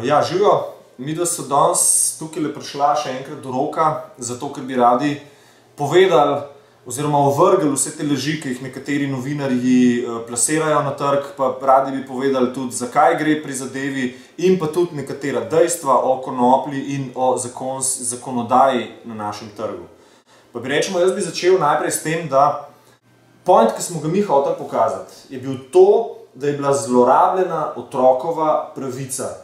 Ja, živijo. Midva so danes tukaj prišla še enkrat do Roka, zato ker bi radi povedali oziroma ovrgli vse te laži, ki jih nekateri novinarji plasirajo na trg, pa radi bi povedali tudi, zakaj gre pri zadevi in pa tudi nekatera dejstva o konoplji in o zakonodaji na našem trgu. Pa bi rečemo, jaz bi začel najprej s tem, da point, ki smo ga mi hoteli pokazati, je bil to, da je bila zlorabljena otrokova pravica.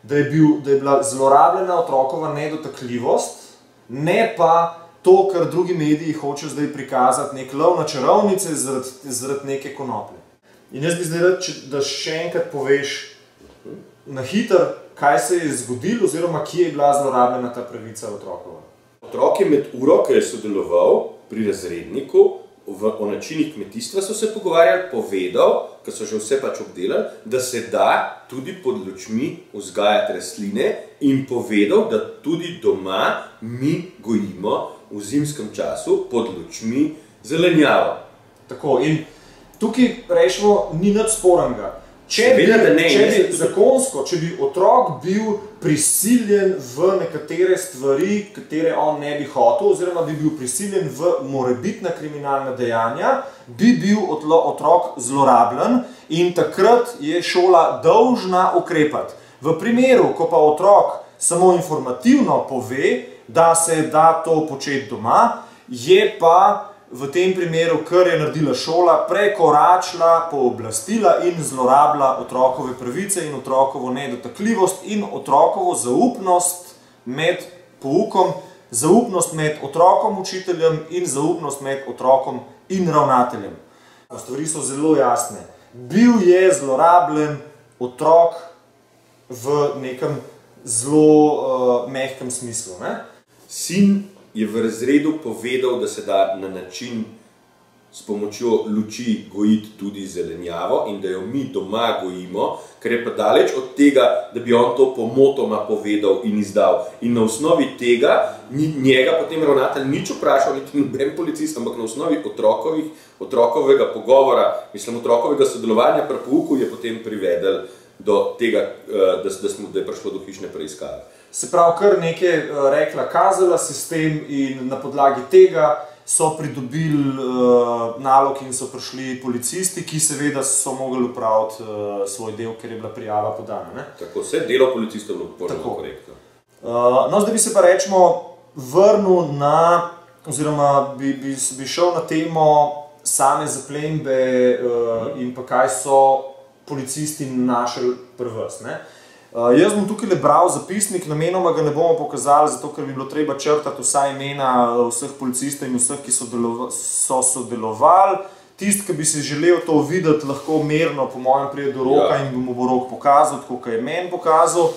Da je bila zlorabljena otrokova nedotakljivost, ne pa to, kar drugi mediji hočejo zdaj prikazati, nek lov na čarovnice zaradi neke konoplje. In jaz bi zdaj rad, da še enkrat poveš na hitro, kaj se je zgodilo oziroma kje je bila zlorabljena ta pravica otrokova. Otrok je med uro, ki je sodeloval pri razredniku, o načinih kmetijstva so se pogovarjali, povedal, ker so že vse pač obdelali, da se da tudi pod lučmi vzgajati rastline in povedal, da tudi doma mi gojimo v zimskem času pod lučmi zelenjavo. Tako, in tukaj rečemo, ni nič sporenega. Če bi otrok bil prisiljen v nekatere stvari, katere on ne bi hotel, oziroma bi bil prisiljen v morebitna kriminalna dejanja, bi bil otrok zlorabljen in takrat je šola dolžna ukrepati. V primeru, ko pa otrok samo informativno pove, da se da to početi doma, je pa v tem primeru, kar je naredila šola, prekoračila pooblastila in zlorabila otrokove pravice in otrokovo nedotakljivost in otrokovo zaupnost med poukom, zaupnost med otrokom učiteljem in zaupnost med otrokom in ravnateljem. Stvari so zelo jasne. Bil je zlorabljen otrok v nekem zelo mehkem smislu. Sin je v razredu povedal, da se da na način s pomočjo luči gojiti tudi zelenjavo in da jo mi doma gojimo, ker je pa daleč od tega, da bi on to pomotoma povedal in izdal. In na osnovi tega njega potem ravnatelj nič vprašal, niti noben policist, ampak na osnovi otrokovega pogovora, mislim, otrokovega sodelovanja pri pouku je potem privedel do tega, da je prišlo do hišne preiskave. Se pravi, kar nekaj rekla, kazala sistem in na podlagi tega so pridobili nalog in so prišli policisti, ki seveda so mogli upraviti svoj del, ker je bila prijava podana. Tako, vse delo policistov je bilo korektno. No, zdaj bi se pa rečemo vrnil na, oziroma bi šel na temo same zaplembe in pa kaj so policisti našli pri vas. Jaz bom tukaj bral zapisnik, namenoma ga ne bomo pokazali, zato ker bi bilo treba črtati vsa imena vseh policistov in vseh, ki so sodelovali. Tisti, ki bi si želel to videti, lahko mirno po mojem pride do Roka in bi mu bo Rok pokazal, tako kot je meni pokazal.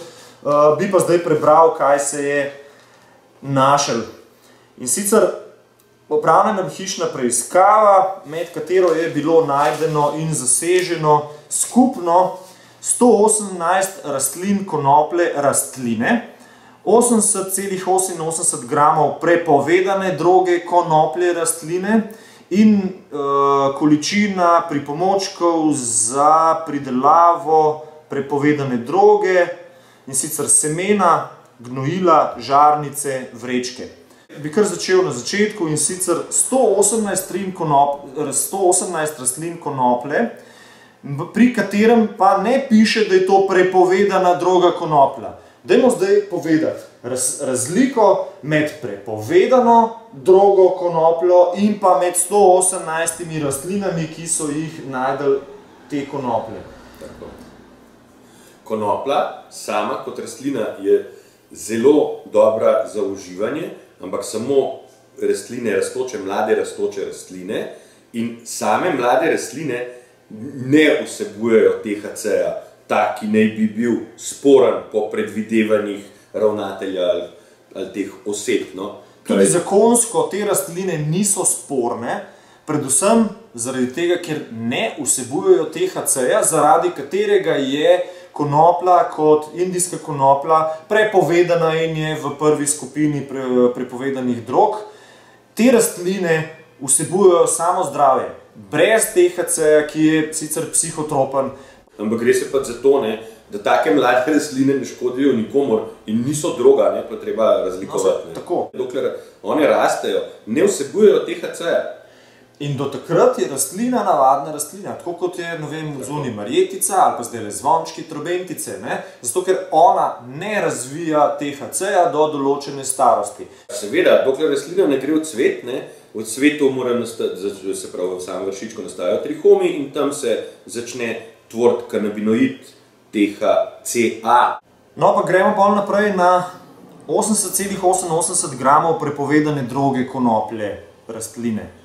Bi pa zdaj prebral, kaj se je našel. In sicer opravljena hišna preiskava, med katero je bilo najdeno in zaseženo skupno 118 rastlin konoplje rastline, 80,88 gramov prepovedane droge konoplje rastline in količina pripomočkov za pridelavo prepovedane droge, in sicer semena, gnojila, žarnice, vrečke. Bi kar začel na začetku, in sicer 118 rastlin konoplje, pri katerem pa ne piše, da je to prepovedana droga konoplja. Dajmo zdaj povedati razliko med prepovedano drogo konopljo in pa med 118 rastlinami, ki so jih najdel te konoplje. Konopla sama kot rastlina je zelo dobra za uživanje, ampak samo rastline, mlade rastoče rastline in same mlade rastline ne vsebujejo THC-ja, ta, ki naj bi bil sporen po predvidevanjih ravnatelja ali teh oseb. Tudi zakonsko te rastline niso sporne, predvsem zaradi tega, ker ne vsebujejo THC-ja, zaradi katerega je konoplja kot indijska konoplja prepovedana in je v prvi skupini prepovedanih drog. Te rastline vsebujejo samo zdravje, brez THC-ja, ki je sicer psihotropen. Ampak gre se pa za to, da take mlade rastline ne škodijo nikomor in niso droga, ne, to je treba razlikovati. Dokler one rastejo, ne vsebujejo THC-ja. In do takrat je rastlina navadna rastlina, tako kot je, ne vem, zunaj marjetica ali pa zdaj zvončki, trobentice, ne? Zato, ker ona ne razvija THC-ja do določene starosti. Seveda, dokler rastlina ne gre v cvet, ne, v cvetu mora nastati, se pravi, v samem vršičku nastajajo trihomi in tam se začne tvoriti kanabinoid THCA. No, pa gremo pa naprej na 80,88 gramov prepovedane droge konoplje rastline.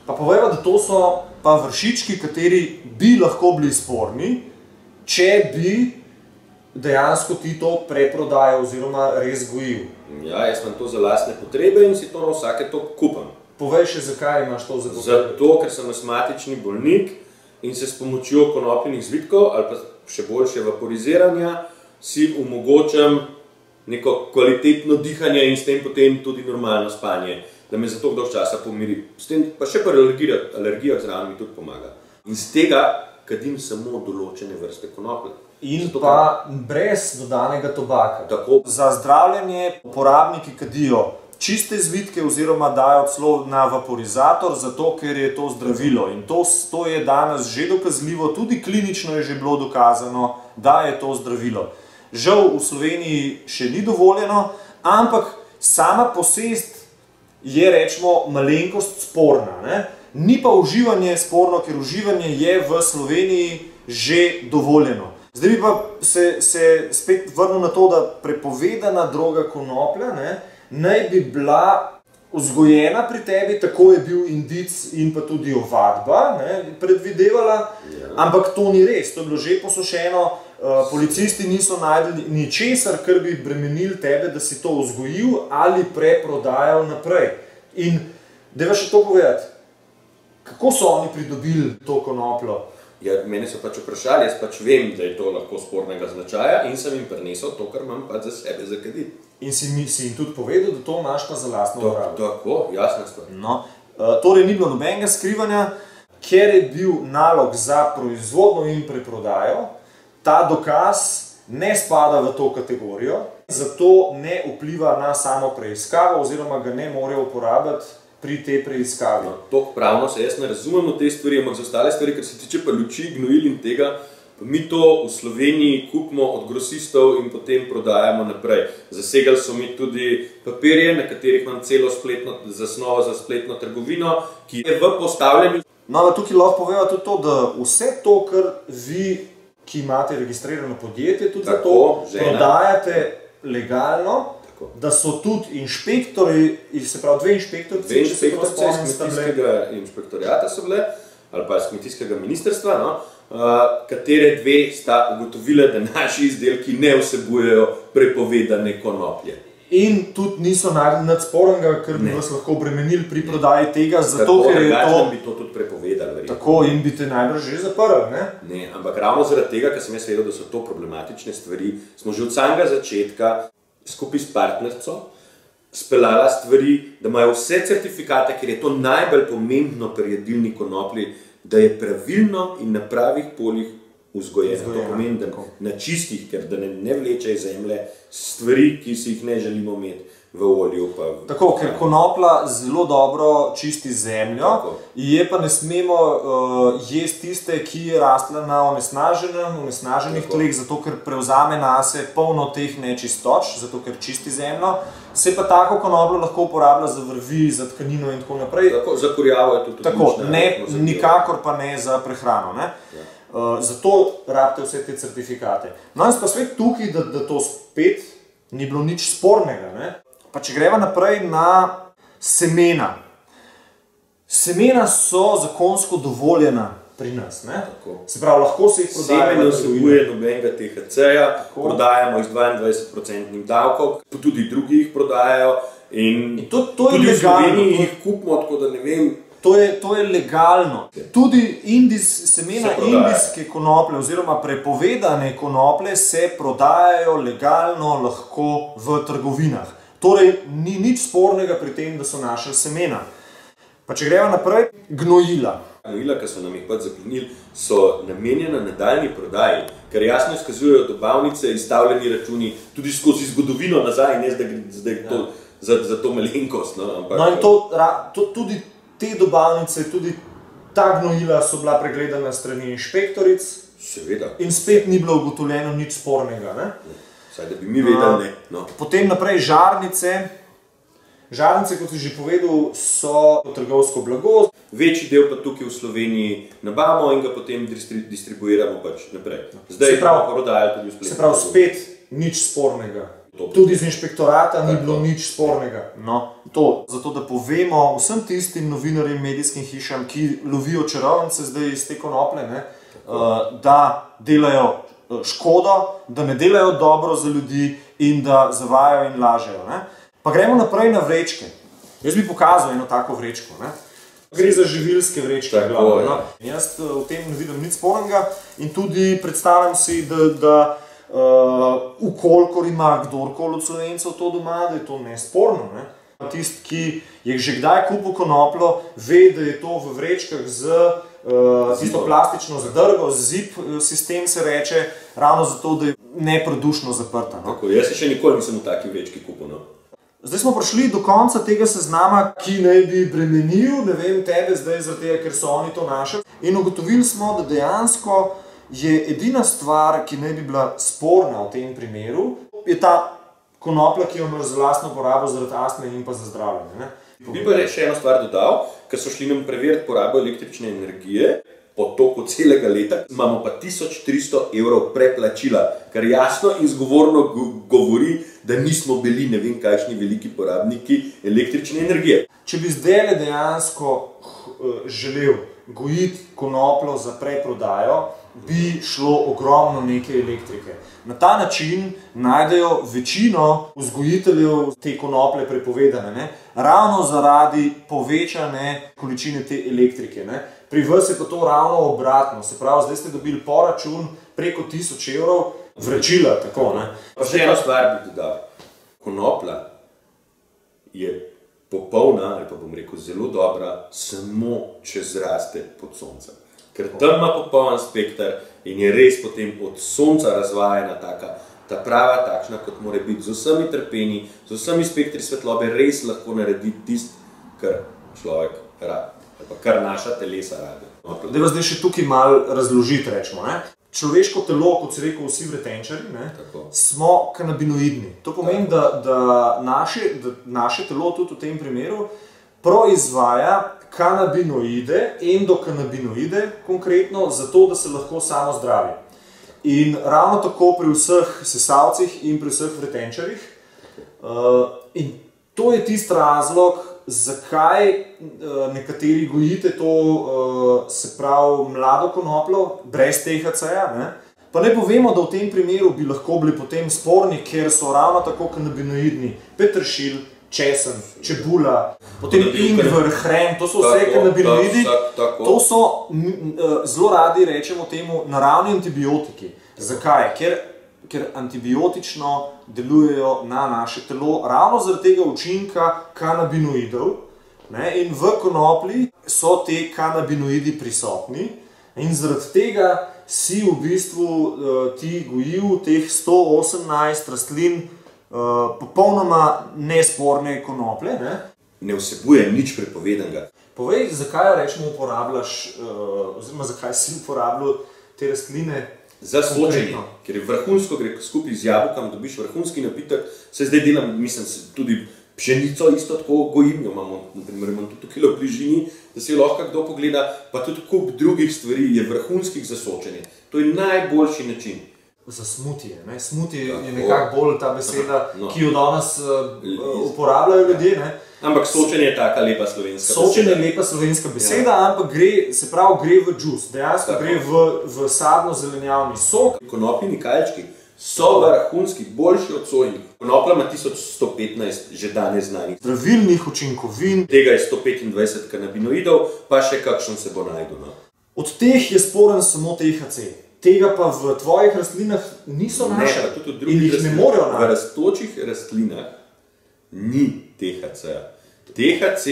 Pa povejmo, da to so pa vršički, kateri bi lahko bili sporni, če bi dejansko ti to preprodajal oziroma res gojil. Ja, jaz imam to za lastne potrebe in si to na vsake to kupam. Povej še, zakaj imaš to za potrebe? Zato, ker sem astmatični bolnik in se s pomočjo konopljenih zvitkov ali pa še boljše vaporiziranja si omogočam neko kvalitetno dihanje in s tem potem tudi normalno spanje, da me za to dolgo časa pomiri. S tem pa še pa alergija zraven mi tudi pomaga. In z tega kadim samo določene vrste konoplje. In pa brez dodanega tobaka. Tako. Za zdravljenje uporabniki kadijo čiste zvitke oziroma dajo celo na vaporizator, zato ker je to zdravilo. In to je danes že dokazljivo, tudi klinično je že bilo dokazano, da je to zdravilo. Žal v Sloveniji še ni dovoljeno, ampak sama posest je, rečemo, malenkost sporna. Ne? Ni pa uživanje sporno, ker uživanje je v Sloveniji že dovoljeno. Zdaj bi pa se spet vrnil na to, da prepovedana droga konoplja naj bi bila vzgojena pri tebi, tako je bil indic in pa tudi ovadba predvidevala, ampak to ni res, to je bilo že posušeno. Policisti niso najdeli ničesar, kar bi bremenil tebe, da si to vzgojil ali preprodajal naprej. In dajva še to povedati, kako so oni pridobili to konopljo? Ja, mene so pač vprašali, jaz pač vem, da je to lahko spornega značaja in sem jim prinesel to, kar imam pač za sebe za kaditi. In si jim tudi povedal, da to imaš pa za lastno uporabo. Tako, jasna stvar. No, torej ni bilo nobenega skrivanja, ker je bil nalog za proizvodnjo in preprodajo, ta dokaz ne spada v to kategorijo, zato ne vpliva na samo preiskavo oziroma ga ne morejo uporabljati pri tej preiskavi. To pravno se jaz ne razumem v te stvari, ampak za ostale stvari, kar se tiče pa luči, gnojil in tega, mi to v Sloveniji kupimo od grosistov in potem prodajamo naprej. Zasegali so mi tudi papirje, na katerih imam celo zasnovo za spletno trgovino, ki je v postavljanju. No, tukaj lahko poveva tudi to, da vse to, kar vi, ki imate registrirano podjetje, tudi za to prodajate legalno, da so tudi inšpektori, se pravi dve inšpektorci, dve inšpektorce iz kmetijskega inšpektorijata so bile, ali pa iz kmetijskega ministrstva, no, katere dve sta ugotovile, da naši izdelki ne vsebujejo prepovedane konoplje. In tudi niso naredili nič spornega, ker bi vas lahko obremenili pri prodaji tega, zato ker je to... bi to tudi prepovedali. Tako, in bi te najbrž že zaprli, ne? Ne, ampak ravno zaradi tega, ker sem jaz vedel, da so to problematične stvari, smo že od samega začetka skupaj s partnerco speljala stvari, da imajo vse certifikate, ker je to najbolj pomembno pri jedilni konoplji, da je pravilno in na pravih poljih vzgojena. To pomeni, da na čistih, ker da ne vleče iz zemlje stvari, ki si jih ne želimo imeti v olju. Tako, ker konopla zelo dobro čisti zemljo, je pa ne smemo jesti tiste, ki je rastla na onesnaženih tleh, zato ker prevzame nase polno teh nečistoč, zato ker čisti zemljo. Se pa tako konopljo lahko uporablja za vrvi, za tkanino in tako naprej. Tako, za kurjavo je tudi odlična. Tako, nikakor pa ne za prehrano, ne? Zato rabite vse te certifikate. No in pa svet tukaj, da to spet ni bilo nič spornega, ne? Pa če greva naprej na semena. Semena so zakonsko dovoljena pri nas, ne? Se pravi, lahko se jih prodajajo. Seme ne vsebuje nobenega THC-ja, prodajamo z 22% davkom, tudi drugi jih prodajajo in tudi v Sloveniji jih kupimo, tako da ne vem. To je legalno. Tudi semena indijske konoplje oziroma prepovedane konoplje se prodajajo legalno lahko v trgovinah. Torej, ni nič spornega pri tem, da so naša semena. Pa če gremo naprej, gnojila. Gnojila, ki so nam jih pač zaplenili, so namenjena nadaljnji prodaji, ker jasno izkazujejo dobavnice, izstavljeni računi, tudi skozi zgodovino nazaj, ne zdaj to, za to malenkost. No in tudi te dobavnice, tudi ta gnojila so bila pregledana strani inšpektoric. Seveda. In spet ni bilo ugotovljeno nič spornega. Ne? Saj, da bi mi vedeli, ne. No. Potem naprej žarnice. Žarnice, kot si že povedal, so trgovsko blago. Večji del pa tukaj v Sloveniji nabavimo in ga potem distribuiramo pač naprej. Zdaj pa prodajali tudi v spletni. Se pravi, spet nič spornega. Tudi z inšpektorata ni bilo nič spornega. No, zato, da povemo vsem tistim novinarjem, medijskim hišam, ki lovijo čarovnice zdaj iz te konoplje, da delajo škodo, da ne delajo dobro za ljudi in da zavajajo in lažejo. Pa gremo naprej na vrečke. Jaz bi pokazal eno tako vrečko. Gre za živilske vrečke. Jaz v tem ne vidim nič spornega in tudi predstavljam si, da ukolikor ima kdorkoli od Slovencev to doma, da je to nesporno. Tisti, ki je že kdaj kupil konopljo, ve, da je to v vrečkah z tisto plastično zadrgo, zip sistem se reče, ravno zato, da je neprodušno zaprta. Jaz se še nikoli nisem v taki vrečki kupil. Zdaj smo prišli do konca tega seznama, ki naj bi bremenil, ne vem, tebe zdaj zaradi tega, ker so oni to našli. In ugotovili smo, da dejansko je edina stvar, ki naj bi bila sporna v tem primeru, je ta konoplja, ki jo imaš za lastno porabo zaradi astme in pa za zdravljenje. Bi pa še eno stvar dodal, ker so šli nam preveriti porabo električne energije po toku celega leta, imamo pa 1300 € preplačila, kar jasno in zgovorno govori, da nismo bili ne vem kakšni veliki porabniki električne energije. Če bi zdaj dejansko želel gojiti konopljo za preprodajo, bi šlo ogromno neke elektrike. Na ta način najdejo večino vzgojiteljev te konoplje prepovedane, ravno zaradi povečane količine te elektrike. Pri vas je pa to ravno obratno, se pravi, zdaj ste dobili poračun preko 1000 € vračila, tako. Pa še eno stvar bi dodal. Konoplja je popolna, ali pa bom rekel zelo dobra, samo če zraste pod soncem. Ker tam ima popoln spekter in je res potem od sonca razvajena ta prava takšna, kot mora biti, z vsemi trpeni, z vsemi spektri svetlobe res lahko naredi tisto, kar človek rad, ali pa kar naša telesa rade. Da vas zdaj še tukaj malo razložiti, rečemo. Človeško telo, kot si rekel vsi vretenčari, smo kanabinoidni. To pomeni, da naše telo tudi v tem primeru proizvaja kanabinoide, endokanabinoide konkretno, zato, da se lahko samo zdravi. In ravno tako pri vseh sesalcih in pri vseh vretenčarjih. In to je tisti razlog, zakaj nekateri gojite to, se pravi, mlado konopljo, brez THC-ja. Pa ne povemo, da v tem primeru bi lahko bili potem sporni, ker so ravno tako kanabinoidni peteršilj, česen, čebula, potem ingver, hren, to so vse kanabinoidi, to so, zelo radi rečemo temu, naravni antibiotiki. Zakaj? Ker antibiotično delujejo na naše telo, ravno zaradi tega učinka kanabinoidov. In v konoplji so te kanabinoidi prisotni in zaradi tega si v bistvu ti gojil teh 118 rastlin popolnoma nesporne konoplje. Ne vsebuje nič prepovedanega. Povej, zakaj rečemo uporabljaš, oziroma zakaj si uporabljal te rastline? Za sočenje, ker je vrhunsko, gre skupaj z jabolkom, dobiš vrhunski napitek, se zdaj delam, mislim, tudi pšenico isto tako gojim, imam tudi tukaj v bližini, da si jo lahko kdo pogleda, pa tudi kup drugih stvari je vrhunskih za sočenje. To je najboljši način. Za smutije. Smutije je nekako bolj ta beseda, ki jo danes uporabljajo ljudje. Ampak sočenje je taka lepa slovenska beseda. Sočenje je lepa slovenska beseda, ampak gre v džus, dejansko gre v sadno-zelenjavni sok. Konopljini kajčki so vrhunski, boljši od sojinih. Konoplja ima 1115 že danes znanih zdravilnih učinkovin. Tega je 125 kanabinoidov, pa še kakšen se bo najdel. Od teh je sporen samo THC. Tega pa v tvojih rastlinah niso našli in jih ne morejo našli. V rastočih rastlinah ni THC-ja. THC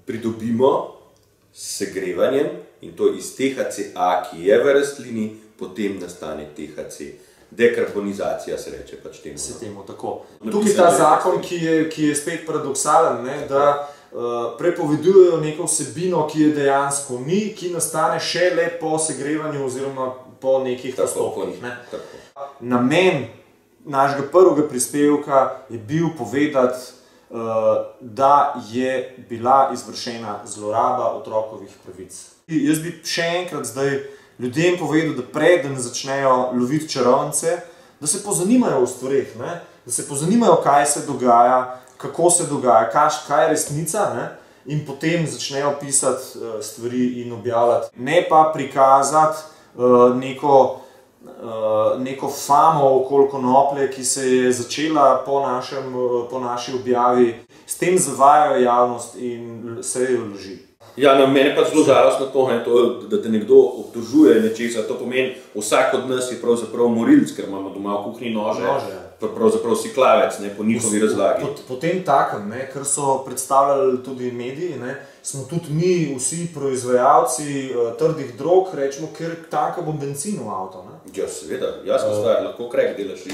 pridobimo s segrevanjem in to iz THCA, ki je v rastlini, potem nastane THC. Dekarbonizacija se reče pač temu. Se temu tako. Tukaj ta zakon, ki je spet paradoksalen, ne, da prepovedujejo neko vsebino, ki je dejansko ni, ki nastane šele po segrevanju oziroma po nekih postopkih. Namen našega prvega prispevka je bil povedati, da je bila izvršena zloraba otrokovih pravic. Jaz bi še enkrat zdaj ljudem povedal, da preden začnejo loviti čarovnice, da se pozanimajo o stvareh, da se pozanimajo, kaj se dogaja, kako se dogaja, kaj je resnica, ne? In potem začnejo pisati stvari in objavljati. Ne pa prikazati neko famo okoli konoplje, ki se je začela po naši objavi. S tem zavajajo javnost in se jo loži. Ja, na mene pa zelo žalostno to, da te nekdo obtožuje nečesa. To pomeni, vsak od nas je pravzaprav morilc, ker imamo doma v kuhinji nože, pravzaprav si klavec, ne, po njihovi razlagi. Po tem takem, kar so predstavljali tudi mediji, smo tudi mi vsi proizvajalci trdih drog, rečemo, ker tanka bom benzin v avto. Ja, seveda, jasno stvar, lahko krek delaš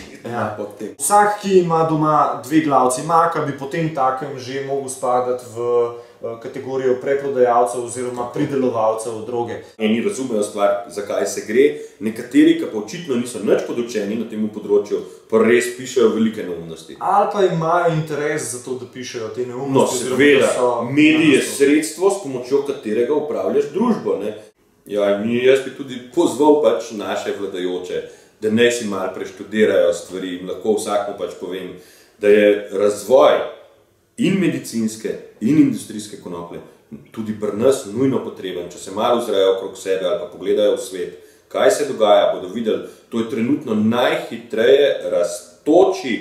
pod tem. Vsak, ki ima doma 2 glavci maka, bi po tem takem že mogel spadati v kategorijo preprodajalcev oziroma pridelovalcev droge. Eni razumejo stvar, zakaj se gre, nekateri, ki pa očitno niso nič podučeni na tem področju, pa res pišejo velike neumnosti. Ali pa imajo interes za to, da pišejo te neumnosti. No, seveda, medij je sredstvo, s pomočjo katerega upravljaš družbo. Ja, jaz bi tudi pozval pač naše vladajoče, da naj si malo preštudirajo stvari in lahko vsakmu pač povem, da je razvoj in medicinske in industrijske konoplje tudi pri nas nujno potreben. Če se malo ozrejo okrog sebe ali pa pogledajo v svet, kaj se dogaja, bodo videli, to je trenutno najhitreje rastoči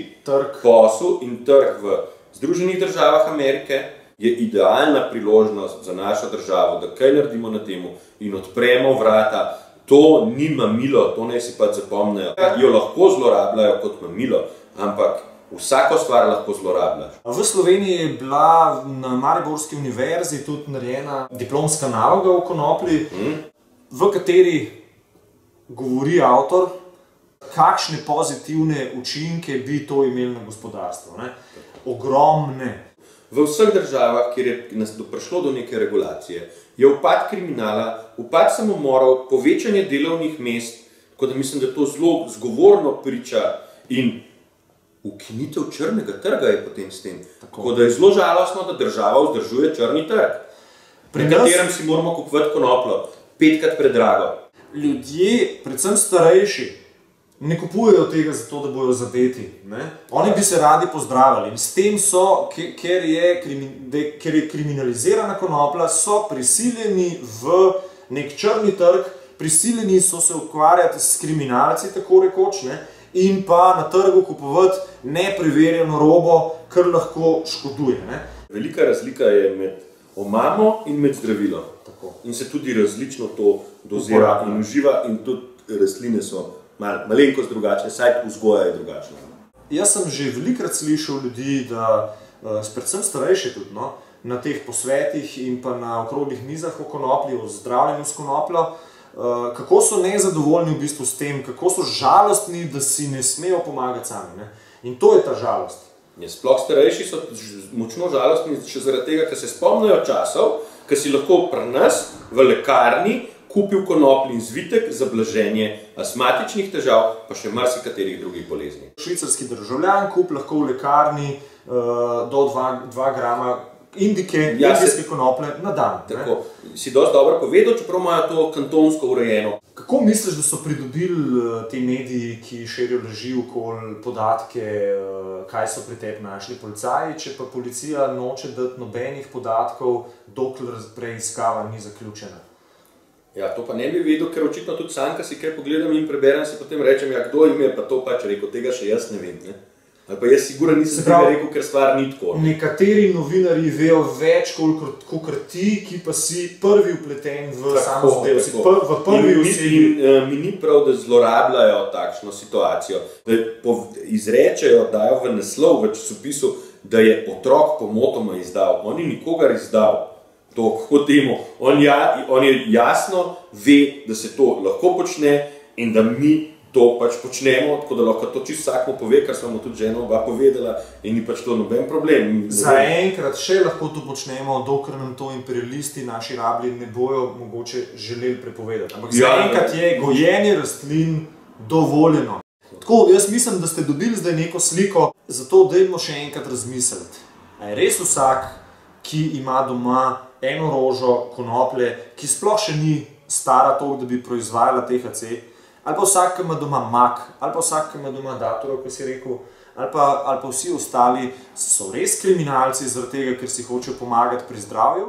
posel in trg v Združenih državah Amerike, je idealna priložnost za našo državo, da kaj naredimo na temu in odpremo vrata. To ni mamilo, to naj si pač zapomnejo. Jo lahko zlorabljajo kot mamilo, ampak vsako stvar lahko zlorabljaš. V Sloveniji je bila na Mariborski univerzi tudi narejena diplomska naloga o konoplji, v kateri govori avtor, kakšne pozitivne učinke bi to imelo na gospodarstvo. Ogromne. V vseh državah, kjer je prišlo do neke regulacije, je upad kriminala, upad samomorov, povečanje delovnih mest, tako da mislim, da to zelo zgovorno priča in ukinitev črnega trga je potem s tem. Tako da je zelo žalostno, da država vzdržuje črni trg, pri katerem si moramo kupovati konopljo 5-krat predrago. Ljudje, predvsem starejši, ne kupujejo tega zato, da bojo zadeti. Oni bi se radi pozdravili. In s tem so, ker je kriminalizirana konoplja, so prisiljeni v nek črni trg, prisiljeni so se ukvarjati s kriminalci, tako rekoč, in pa na trgu kupovati nepreverjeno robo, kar lahko škoduje. Velika razlika je med omamo in med zdravilom. In se tudi različno to dozira in uživa in tudi rastline so malenkost drugačne, saj vzgoja je drugačna. Jaz sem že velikokrat slišal ljudi, da, predvsem starejše tudi, na teh posvetih in pa na okroglih mizah o konoplji, o zdravljenju s konopljo, kako so nezadovoljni v bistvu s tem, kako so žalostni, da si ne smejo pomagati sami. In to je ta žalost. Sploh starejši so močno žalostni še zaradi tega, ker se spomnijo časov, ker si lahko pri nas v lekarni kupil konopljin zvitek za blaženje astmatičnih težav, pa še marsikaterih drugih bolezni. Švicarski državljan kup lahko v lekarni do 2 grama indijske konoplje na dan. Tako, si dosti dobro povedal, čeprav imajo to kantonsko urejeno. Kako misliš, da so pridobili ti mediji, ki širijo laži okoli podatke, kaj so pri tebi našli policaji, če pa policija noče dati nobenih podatkov, dokler preiskava ni zaključena? Ja, to pa ne bi vedel, ker očitno tudi sam, ko si kaj pogledam in preberem, si potem rečem, ja, kdo jim je pa to pač rekel, tega še jaz ne vem. Ali pa jaz sigurno nisem tega rekel, ker stvar ni tako. Nekateri novinarji vejo več, kot ti, ki pa si prvi vpleten v samo zadevo. Si v prvi osebi. Mi ni prav, da zlorabljajo takšno situacijo, da izrečejo, dajo v naslov v časopisu, da je otrok pomotoma izdal. On ni nikogar izdal. to kot temu. On je jasno ve, da se to lahko počne in da mi to pač počnemo, tako da lahko to čisto vsak mu pove, kar smo mu tudi žena oba povedala in ni pač to noben problem. Zaenkrat še lahko to počnemo, dokler nam to imperialisti, naši rablji ne bojo mogoče želeli prepovedati. Ampak zaenkrat je gojenje rastlin dovoljeno. Tako, jaz mislim, da ste dobili zdaj neko sliko, zato dajmo še enkrat razmisliti. A je res vsak, ki ima doma eno rožo konoplje, ki sploh še ni stara toliko, da bi proizvajala THC, ali pa vsak, ki ima doma mak, ali pa vsak, ki ima doma datorov, kot si rekel, ali pa vsi ostali so res kriminalci zaradi tega, ker si hočejo pomagati pri zdravju?